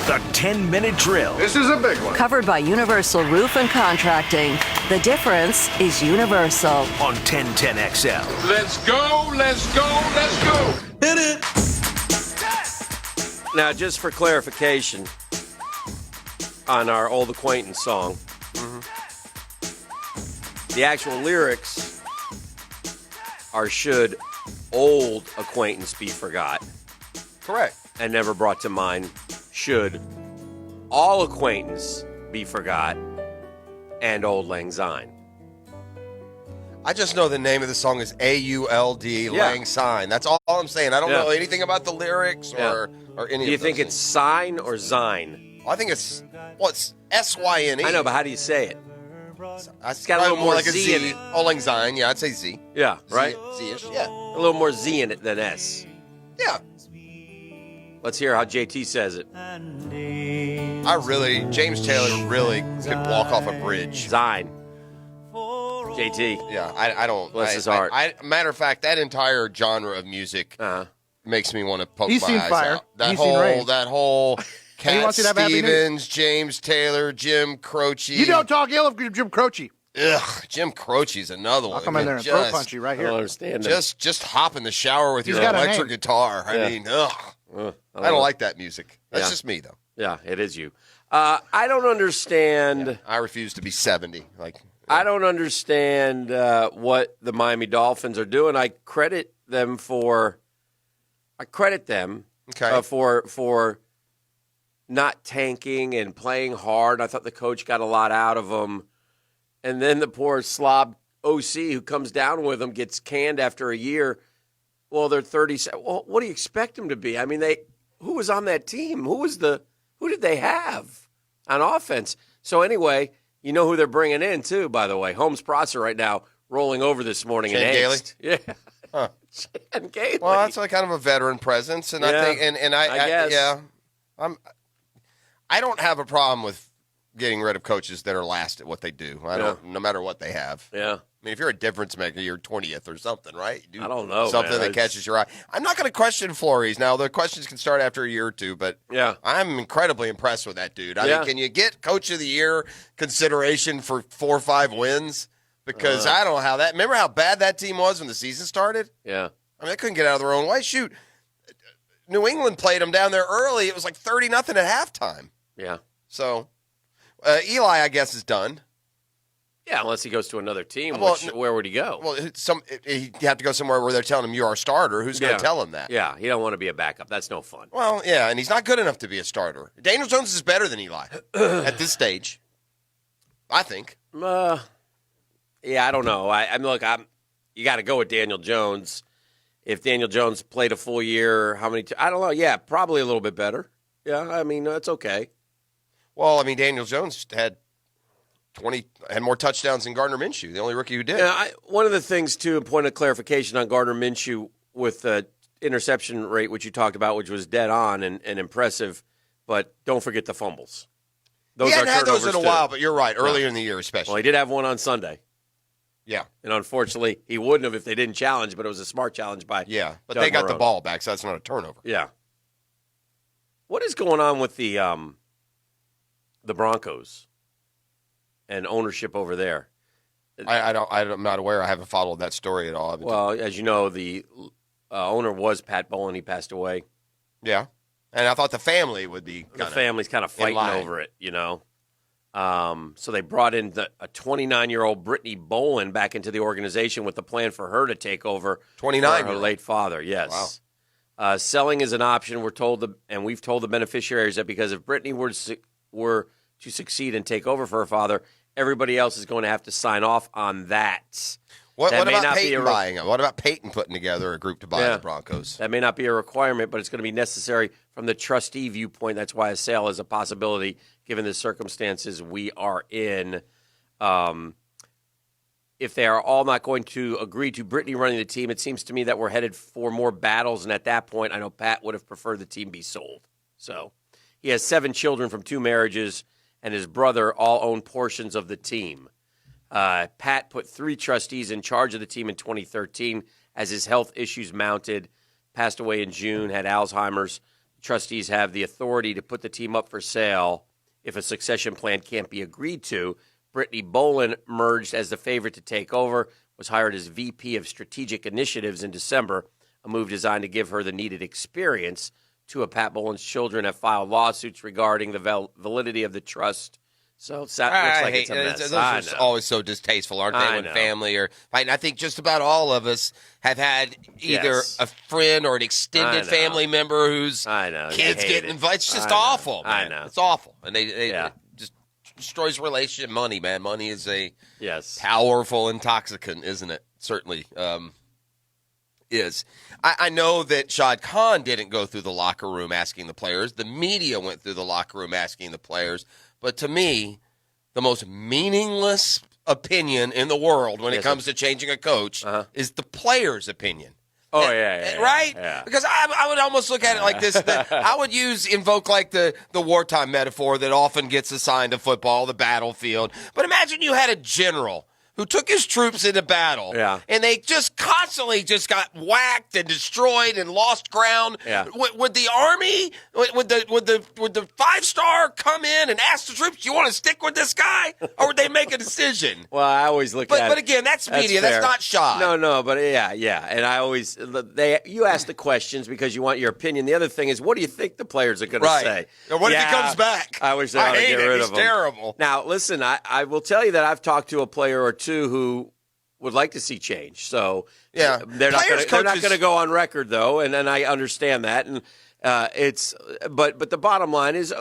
The 10-minute drill. This is a big one. Covered by Universal Roof and Contracting. The difference is universal. On 1010XL. Let's go, let's go, let's go. Hit it. Now, just for clarification on our old acquaintance song, the actual lyrics are should old acquaintance be forgot. Correct. And never brought to mind should all acquaintance be forgot and old lang syne. I just know the name of the song is A-U-L-D, Lang Syne. That's all I'm saying. I don't know anything about the lyrics or any Do you of think those it's sign or zine? I think it's S-Y-N-E. I know, but how do you say it? It's got a little more like Z a in it. Oh, Lang Syne. Yeah, I'd say Z. Yeah, right? Z-ish, yeah. A little more Z in it than S. Yeah. Let's hear how JT says it. James Taylor really could walk off a bridge. Zine. JT. Yeah, I don't. Bless his heart. Matter of fact, that entire genre of music makes me want to poke He's my seen eyes fire. out. He's seen Rage. That whole And he Cat wants you to have happy news. Stevens, James Taylor, Jim Croce. You don't talk ill of Jim Croce. Ugh, Jim Croce's another one. I'll come in there and throat punch you right I don't here. understand it. Just hop in the shower with your got a electric name. guitar. I mean, ugh. I don't like that music. That's just me, though. Yeah, it is you. I don't understand. Yeah, I refuse to be 70. I don't understand what the Miami Dolphins are doing. I credit them for not tanking and playing hard. I thought the coach got a lot out of them. And then the poor slob OC who comes down with them gets canned after a year. Well, they're 37. Well, what do you expect them to be? I mean, who was on that team? Who did they have on offense? So anyway, you know who they're bringing in too, by the way. Holmes Prosser right now rolling over this morning in angst. Yeah. Huh. Shane Gailey. Well, that's like kind of a veteran presence, and I think, and I guess. I don't have a problem with getting rid of coaches that are last at what they do. No matter what they have. Yeah. I mean, if you're a difference maker, you're 20th or something, right? You do I don't know, something man. that catches your eye. I'm not going to question Flores. Now, the questions can start after a year or two, but I'm incredibly impressed with that dude. I mean, can you get Coach of the Year consideration for 4 or 5 wins? Because I don't know how that – remember how bad that team was when the season started? Yeah. I mean, they couldn't get out of their own way. Shoot, New England played them down there early. It was like 30-0 at halftime. Yeah. So, Eli, I guess, is done. Yeah, unless he goes to another team. Where would he go? Well, he'd have to go somewhere where they're telling him you're our starter. Who's going to tell him that? Yeah, he don't want to be a backup. That's no fun. Well, yeah, and he's not good enough to be a starter. Daniel Jones is better than Eli at this stage, I think. Yeah, I don't know. You got to go with Daniel Jones. If Daniel Jones played a full year, how many? I don't know. Yeah, probably a little bit better. Yeah, I mean that's okay. Well, I mean Daniel Jones had more touchdowns than Gardner Minshew, the only rookie who did. Yeah, one of the things, too, a point of clarification on Gardner Minshew with the interception rate, which you talked about, which was dead on and impressive, but don't forget the fumbles. He hadn't had those in a while, too. but you're right, earlier in the year especially. Well, he did have one on Sunday. Yeah. And unfortunately, he wouldn't have if they didn't challenge, but it was a smart challenge by but Doug they got Marone. the ball back, so that's not a turnover. Yeah. What is going on with the Broncos and ownership over there? I'm not aware. I haven't followed that story at all. Well, as you know, the owner was Pat Bowlen. He passed away. Yeah. And I thought the family would be The family's kind of fighting over it, you know. So they brought in a 29-year-old Brittany Bowlen back into the organization with the plan for her to take over 29 her late father. Yes. Wow. Selling is an option. We've told the beneficiaries that because if Brittany were to succeed and take over for her father, everybody else is going to have to sign off on that. What about Peyton buying them? What about Peyton putting together a group to buy the Broncos? That may not be a requirement, but it's going to be necessary from the trustee viewpoint. That's why a sale is a possibility given the circumstances we are in. If they are all not going to agree to Brittany running the team, it seems to me that we're headed for more battles. And at that point, I know Pat would have preferred the team be sold. So he has 7 children from 2 marriages, and his brother all own portions of the team. Pat put 3 trustees in charge of the team in 2013 as his health issues mounted, passed away in June, had Alzheimer's. Trustees have the authority to put the team up for sale if a succession plan can't be agreed to. Brittany Bowlen emerged as the favorite to take over, was hired as VP of Strategic Initiatives in December, a move designed to give her the needed experience. Two of Pat Bowlen's children have filed lawsuits regarding the validity of the trust. So it looks like it's a mess. Those are always so distasteful, aren't they, when family or fighting? I think just about all of us have had either a friend or an extended family member whose kids get invited. It's just awful, man. I know. It's awful. And it just destroys relationship. Money, man. Money is a powerful intoxicant, isn't it? Certainly is. I know that Shad Khan didn't go through the locker room asking the players. The media went through the locker room asking the players. But to me, the most meaningless opinion in the world when it comes to changing a coach is the player's opinion. Oh, right? Yeah. Because I would almost look at it like this. I would invoke like the wartime metaphor that often gets assigned to football, the battlefield. But imagine you had a general who took his troops into battle, and they just constantly just got whacked and destroyed and lost ground. Yeah. Would the Army, would the 5-star come in and ask the troops, "You want to stick with this guy?" Or would they make a decision? Well, I always look at it. But again, that's media. That's not Shad. No, but yeah. And I always you ask the questions because you want your opinion. The other thing is, what do you think the players are going to say? Or what if he comes back? I wish they ought to get rid of him. He's terrible. Now, listen, I will tell you that I've talked to a player or two who would like to see change. So they're not going to go on record though, and then I understand that. And but the bottom line is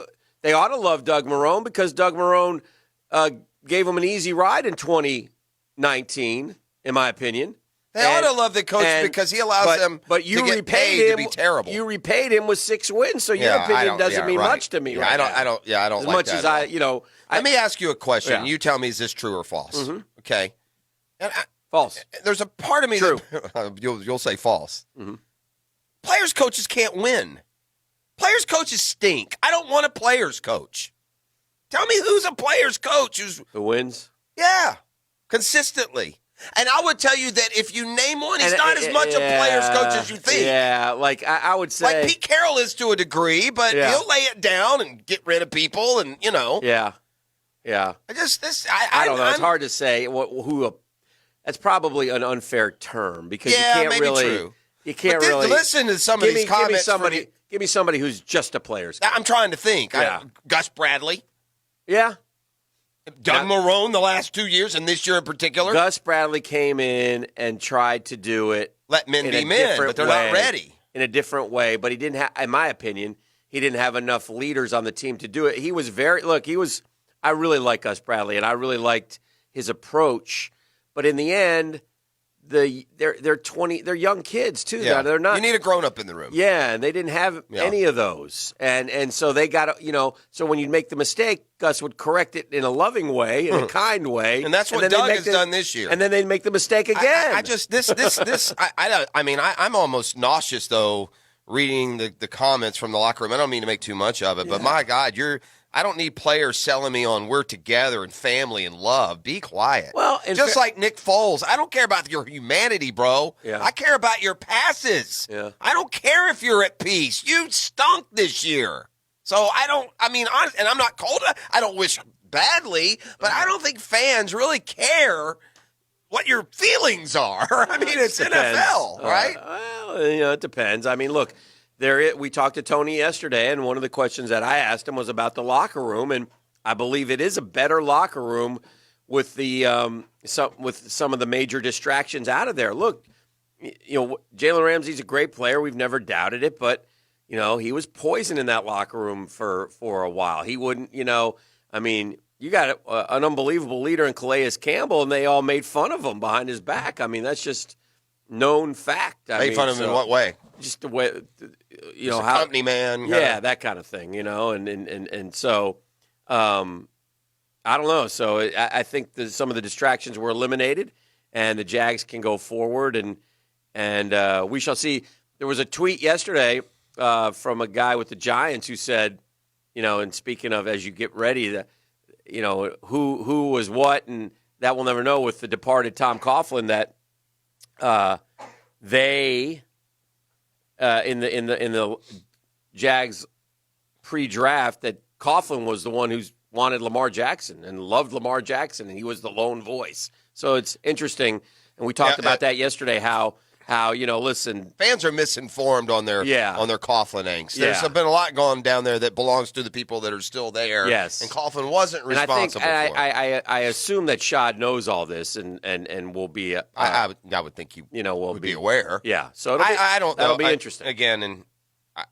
they ought to love Doug Marrone because Doug Marrone gave them an easy ride in 2019, in my opinion. They ought to love the coach because he allows them to get paid to be terrible. You repaid him with 6 wins, so your opinion doesn't mean much to me. Yeah, I don't as like much that as I. Let me ask you a question. You tell me, is this true or false? Mm-hmm. Okay. False. There's a part of me that you'll say false. Mm-hmm. Players coaches can't win. Players coaches stink. I don't want a players coach. Tell me who's a players coach who wins? Yeah, consistently. And I would tell you that if you name one, he's not as much a players coach as you think. Yeah, like I would say, like Pete Carroll is to a degree, but he'll lay it down and get rid of people, and Yeah. I don't know. It's hard to say who. That's probably an unfair term because you can't really. True. You can't but really listen to some of these comments. Give me somebody who's just a player's coach. I'm trying to think. Yeah. Gus Bradley. Yeah. Doug Marrone the last 2 years and this year in particular. Gus Bradley came in and tried to do it. Let men be men, but they're not ready. In a different way, but he didn't have, in my opinion, he didn't have enough leaders on the team to do it. He was I really like Gus Bradley, and I really liked his approach. But in the end, they're young kids too. Yeah. They're not. You need a grown up in the room. Yeah, and they didn't have any of those, and so they got So when you make the mistake, Gus would correct it in a loving way, in a kind way, and that's what Doug has done this year. And then they'd make the mistake again. I'm almost nauseous though reading the comments from the locker room. I don't mean to make too much of it, but my God, I don't need players selling me on we're together and family and love. Be quiet. Well, just like Nick Foles, I don't care about your humanity, bro. Yeah. I care about your passes. Yeah. I don't care if you're at peace. You stunk this year. So and I'm not cold. I don't wish badly, but I don't think fans really care what your feelings are. I mean, it's NFL, right? Well, it depends. I mean, look. We talked to Tony yesterday, and one of the questions that I asked him was about the locker room, and I believe it is a better locker room with the with some of the major distractions out of there. Look, Jalen Ramsey's a great player. We've never doubted it, but he was poison in that locker room for a while. He wouldn't, you got an unbelievable leader in Calais Campbell, and they all made fun of him behind his back. I mean, that's just known fact. Made fun of him in what way? Just the way, how company man. That kind of thing, and so, I don't know. So I think some of the distractions were eliminated, and the Jags can go forward, and we shall see. There was a tweet yesterday from a guy with the Giants who said, and speaking of as you get ready, who was what, and that we'll never know with the departed Tom Coughlin that they. In the Jags pre-draft that Coughlin was the one who's wanted Lamar Jackson and loved Lamar Jackson, and he was the lone voice. So it's interesting, and we talked about that yesterday, how listen. Fans are misinformed on their Coughlin angst. There's been a lot going down there that belongs to the people that are still there. Yes. And Coughlin wasn't responsible for it. I assume that Shad knows all this and will be I would think he would be aware. Yeah. So that'll be interesting. Again, and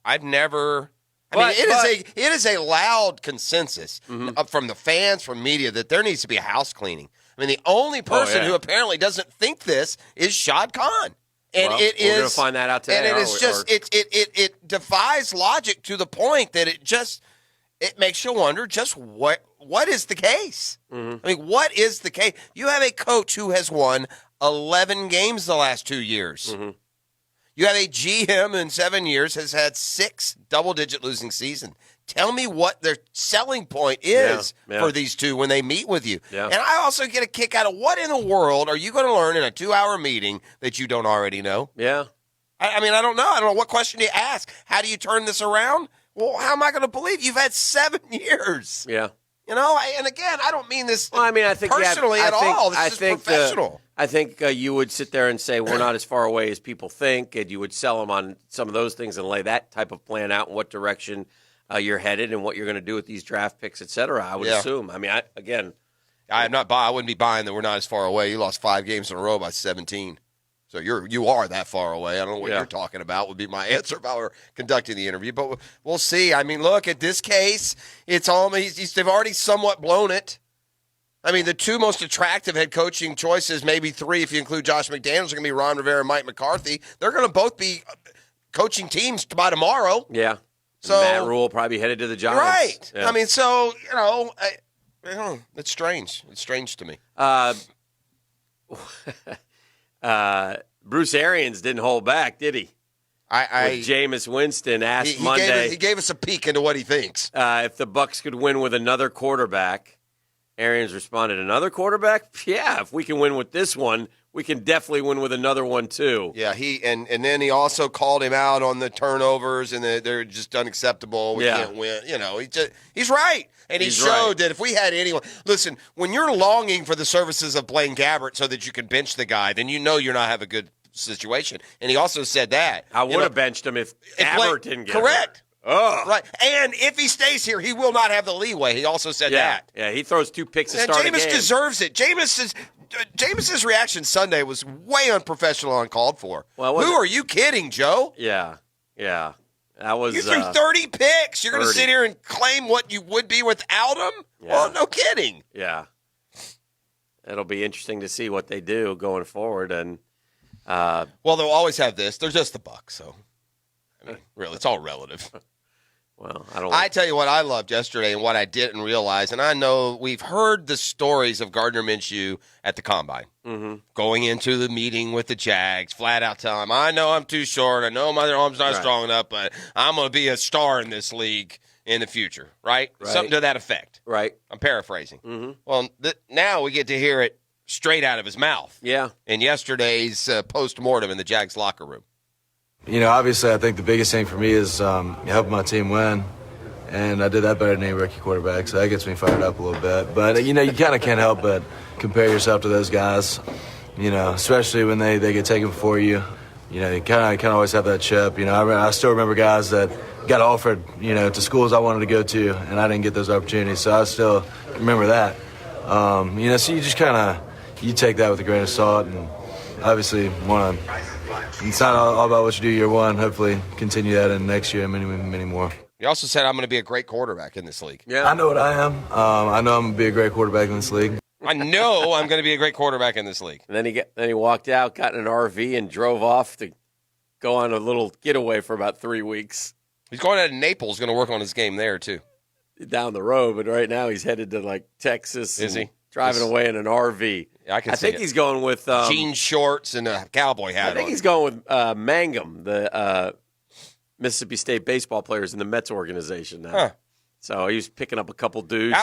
I've never it is a loud consensus from the fans, from media, that there needs to be a house cleaning. I mean, the only person who apparently doesn't think this is Shad Khan. And we're going to find that out today. And it is it defies logic to the point that it makes you wonder just what is the case. Mm-hmm. I mean, what is the case? You have a coach who has won 11 games the last 2 years. Mm-hmm. You have a GM in 7 years has had 6 double-digit losing seasons. Tell me what their selling point is for these two when they meet with you. Yeah. And I also get a kick out of what in the world are you going to learn in a 2-hour meeting that you don't already know? Yeah. I mean, I don't know. I don't know. What question do you ask? How do you turn this around? Well, how am I going to believe you've had 7 years? Yeah. And again, I don't mean this I think personally at all. This is professional. I think you would sit there and say, we're not as far away as people think, and you would sell them on some of those things and lay that type of plan out in what direction you're headed and what you're going to do with these draft picks, et cetera, I would assume. I mean, I wouldn't be buying that we're not as far away. You lost 5 games in a row by 17. So you are that far away. I don't know what you're talking about would be my answer if I were conducting the interview. But we'll see. I mean, look, at this case, it's almost they've already somewhat blown it. I mean, the 2 most attractive head coaching choices, maybe 3 if you include Josh McDaniels, are going to be Ron Rivera and Mike McCarthy. They're going to both be coaching teams by tomorrow. Yeah. So Matt Rule probably headed to the Giants. Right. Yeah. I mean, so, it's strange. It's strange to me. Bruce Arians didn't hold back, did he? With Jameis Winston asked Monday. He gave us a peek into what he thinks. If the Bucs could win with another quarterback. Arians responded, another quarterback? Yeah, if we can win with this one, we can definitely win with another one too. Yeah, and then he also called him out on the turnovers and they're just unacceptable. We can't win. He's right. And he showed that if we had anyone – listen, when you're longing for the services of Blaine Gabbert so that you can bench the guy, then you're not having a good situation. And he also said that. I would have benched him if Gabbert didn't get correct. hurt. Oh. Right. And if he stays here, he will not have the leeway. He also said that. Yeah, he throws 2 picks to start a game. Jameis deserves it. Jameis's reaction Sunday was way unprofessional, uncalled for. Well, who are you kidding, Joe? Yeah. That was. You threw 30 picks. You're going to sit here and claim what you would be without him? Yeah. Well, no kidding. Yeah. It'll be interesting to see what they do going forward. And well, they'll always have this. They're just the Bucs, so I mean, really, it's all relative. Well, I tell you what I loved yesterday and what I didn't realize, and I know we've heard the stories of Gardner Minshew at the Combine. Mm-hmm. Going into the meeting with the Jags, flat out telling him, I know I'm too short, I know my arm's not strong enough, but I'm going to be a star in this league in the future, right? Something to that effect. Right. I'm paraphrasing. Mm-hmm. Well, now we get to hear it straight out of his mouth. Yeah. In yesterday's post-mortem in the Jags locker room. Obviously, I think the biggest thing for me is helping my team win, and I did that better than any rookie quarterback, so that gets me fired up a little bit. But, you kind of can't help but compare yourself to those guys, especially when they get taken before you. You kind of always have that chip. I still remember guys that got offered, to schools I wanted to go to, and I didn't get those opportunities, so I still remember that. So you just you take that with a grain of salt, and obviously want to. It's not all about what you do year one. Hopefully continue that in next year and many, many more. You also said I'm going to be a great quarterback in this league. Yeah, I know what I am. I know I'm going to be a great quarterback in this league. I know I'm going to be a great quarterback in this league. And then he walked out, got in an RV, and drove off to go on a little getaway for about 3 weeks. He's going out to Naples, going to work on his game there, too. Down the road, but right now he's headed to, Texas. Is he? Driving away in an RV. Yeah, I think he's going with jean shorts and a cowboy hat. I think he's going with Mangum, the Mississippi State baseball players in the Mets organization now. Huh. So he was picking up a couple dudes.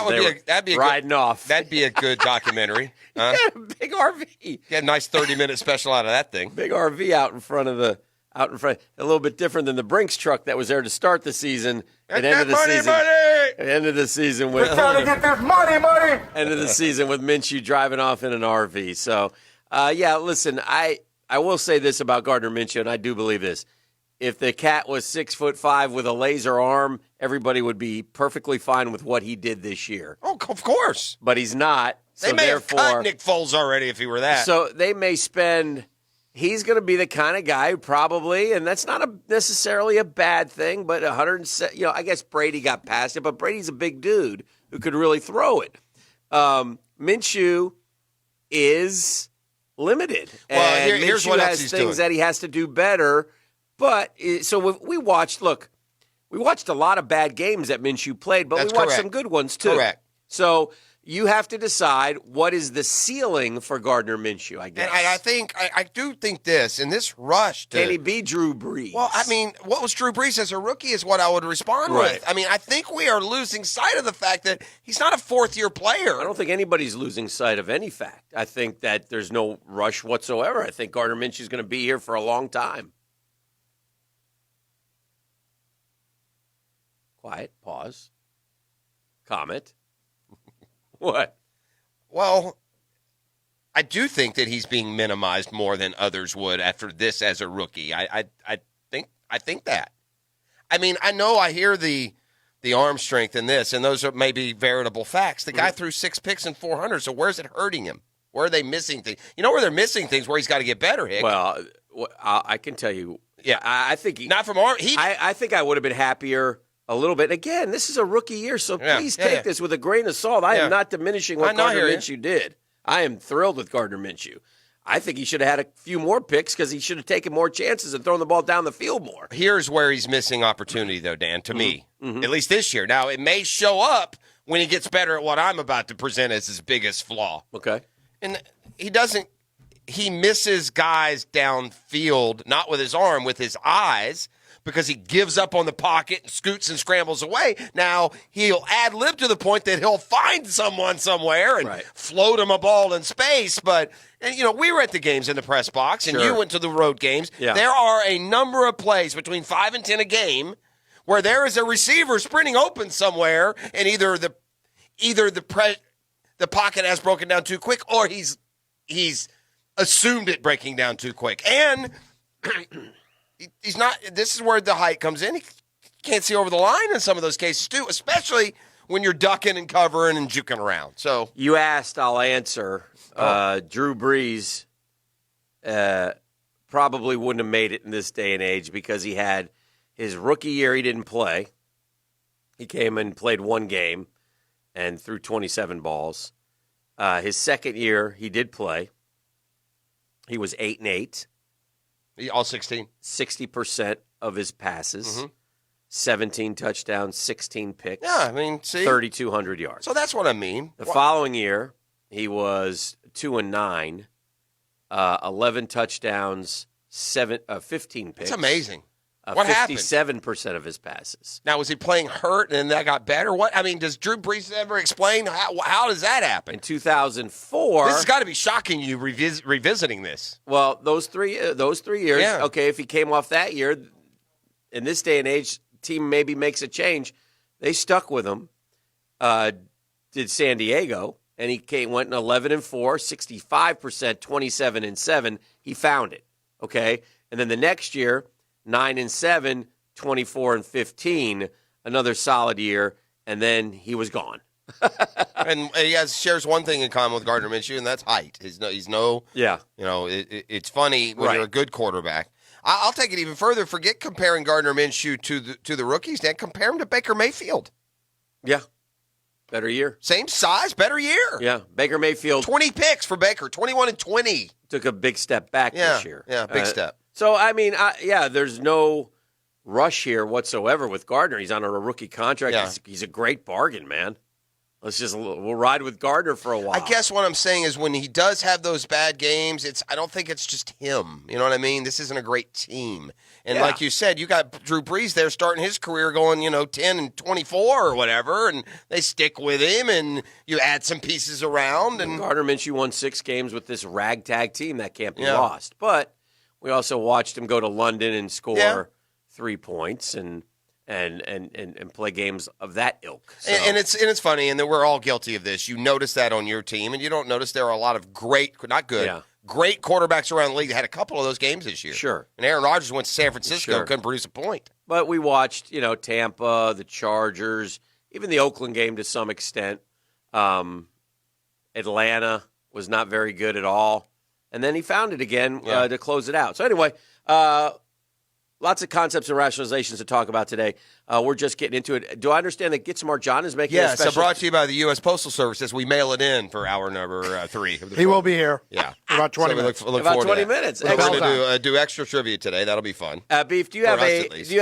That'd be riding off. That'd be a good documentary. Huh? Yeah, big RV. Get a nice 30-minute special out of that thing. Big RV out in front of the out in front. A little bit different than the Brinks truck that was there to start the season. Get that money! End of the season with Trying to get this money! end of the season with Minshew driving off in an RV. So, listen, I will say this about Gardner Minshew, and I do believe this. If the cat was 6'5" with a laser arm, everybody would be perfectly fine with what he did this year. Oh, of course. But he's not. So They may have cut Nick Foles already if he were that. So they may spend. He's going to be the kind of guy who probably, and that's not necessarily a bad thing, but 107. I guess Brady got past it, but Brady's a big dude who could really throw it. Minshew is limited. Well, and here's Minshew what else has he's things doing. that he has to do better. But so we watched a lot of bad games that Minshew played, but That's we watched correct. some good ones too. Correct. So you have to decide what is the ceiling for Gardner Minshew, I guess. And I do think this, in this rush to... Can he be Drew Brees? Well, I mean, what was Drew Brees as a rookie is what I would respond Right. with. I mean, I think we are losing sight of the fact that he's not a fourth-year player. I don't think anybody's losing sight of any fact. I think that there's no rush whatsoever. I think Gardner Minshew is going to be here for a long time. Quiet, pause, comment. What? Well, I do think that he's being minimized more than others would after this as a rookie. I think that. I mean, I know I hear the arm strength in this, and those are maybe veritable facts. The guy threw 6 picks and 400, so where's it hurting him? Where are they missing things? You know where they're missing things, where he's got to get better, Hick. Well, I can tell you. Yeah. I think not from arm. I think I would have been happier a little bit. Again, this is a rookie year, so please take this with a grain of salt. I am not diminishing what Gardner Minshew did. I am thrilled with Gardner Minshew. I think he should have had a few more picks because he should have taken more chances and thrown the ball down the field more. Here's where he's missing opportunity, though, Dan, to me, at least this year. Now, it may show up when he gets better at what I'm about to present as his biggest flaw. Okay. And he misses guys downfield, not with his arm, with his eyes, because he gives up on the pocket and scoots and scrambles away. Now, he'll ad-lib to the point that he'll find someone somewhere and float him a ball in space. But, we were at the games in the press box, and you went to the road games. Yeah. There are a number of plays between 5 and 10 a game where there is a receiver sprinting open somewhere, and either the pocket has broken down too quick or he's assumed it breaking down too quick. And he's not. This is where the height comes in. He can't see over the line in some of those cases too, especially when you're ducking and covering and juking around. So you asked, I'll answer. Drew Brees probably wouldn't have made it in this day and age because he had his rookie year. He didn't play. He came and played one game and threw 27 balls. His second year, he did play. He was 8-8. All 16. 60% of his passes, 17 touchdowns, 16 picks. Yeah, I mean, see, 3,200 yards. So that's what I mean. The following year, he was 2-9, 11 touchdowns, 15 picks. That's amazing. What happened? 57% of his passes. Now, was he playing hurt and that got better? What? I mean, does Drew Brees ever explain how does that happen? In 2004, this has got to be shocking you revisiting this. Well, those three years. Yeah. Okay, if he came off that year, in this day and age, team maybe makes a change. They stuck with him. Did San Diego, and he went 11-4, 65%, 27-7. He found it. Okay, and then the next year, 9-7, 24-15, another solid year, and then he was gone. And he shares one thing in common with Gardner Minshew, and that's height. It's funny when you're a good quarterback. I'll take it even further. Forget comparing Gardner Minshew to the rookies, Dan. Compare him to Baker Mayfield. Yeah. Better year. Same size, better year. Yeah. Baker Mayfield. 20 picks for Baker, 21-20. Took a big step back this year. Yeah, big step. So, I mean, there's no rush here whatsoever with Gardner. He's on a rookie contract. Yeah. He's a great bargain, man. We'll ride with Gardner for a while. I guess what I'm saying is when he does have those bad games, I don't think it's just him. You know what I mean? This isn't a great team. And like you said, you got Drew Brees there starting his career going, 10-24 or whatever, and they stick with him, and you add some pieces around. And Gardner Minshew won 6 games with this ragtag team. That can't be lost. But We also watched him go to London and score 3 points and play games of that ilk. So. And it's funny, and we're all guilty of this. You notice that on your team, and you don't notice there are a lot of great quarterbacks around the league that had a couple of those games this year. Sure. And Aaron Rodgers went to San Francisco, couldn't produce a point. But we watched, Tampa, the Chargers, even the Oakland game to some extent. Atlanta was not very good at all. And then he found it again to close it out. So anyway, lots of concepts and rationalizations to talk about today. We're just getting into it. Do I understand that Get Smart John is making a special? Yes, brought to you by the U.S. Postal Service as we mail it in for hour number 3. He will be here. Yeah. For about 20 minutes. Look about forward 20 to that. minutes. We're going to do extra trivia today. That'll be fun. Beef, do you have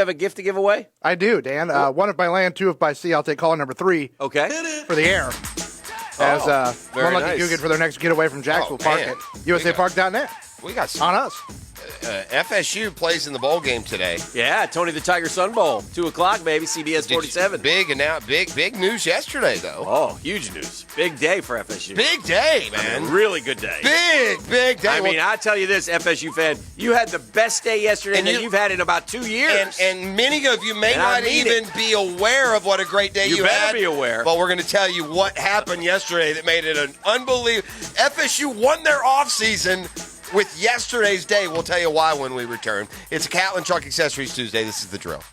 a gift to give away? I do, Dan. One if by land, 2 if by sea. I'll take caller number 3. Okay. For the air. As one lucky Guggen for their next getaway from Jacksonville Park at USAPark.net. We got on us. FSU plays in the bowl game today. Yeah, Tony the Tiger Sun Bowl, 2:00, baby. CBS 47. Big news yesterday, though. Oh, huge news! Big day for FSU. Big day, man. Really good day. Big day. I mean, I tell you this, FSU fan, you had the best day yesterday that you've had in about 2 years. And many of you may not even be aware of what a great day you had. You better be aware. But we're going to tell you what happened yesterday that made it an unbelievable. FSU won their offseason with yesterday's day. We'll tell you why when we return. It's a Coughlin Truck Accessories Tuesday. This is The Drill.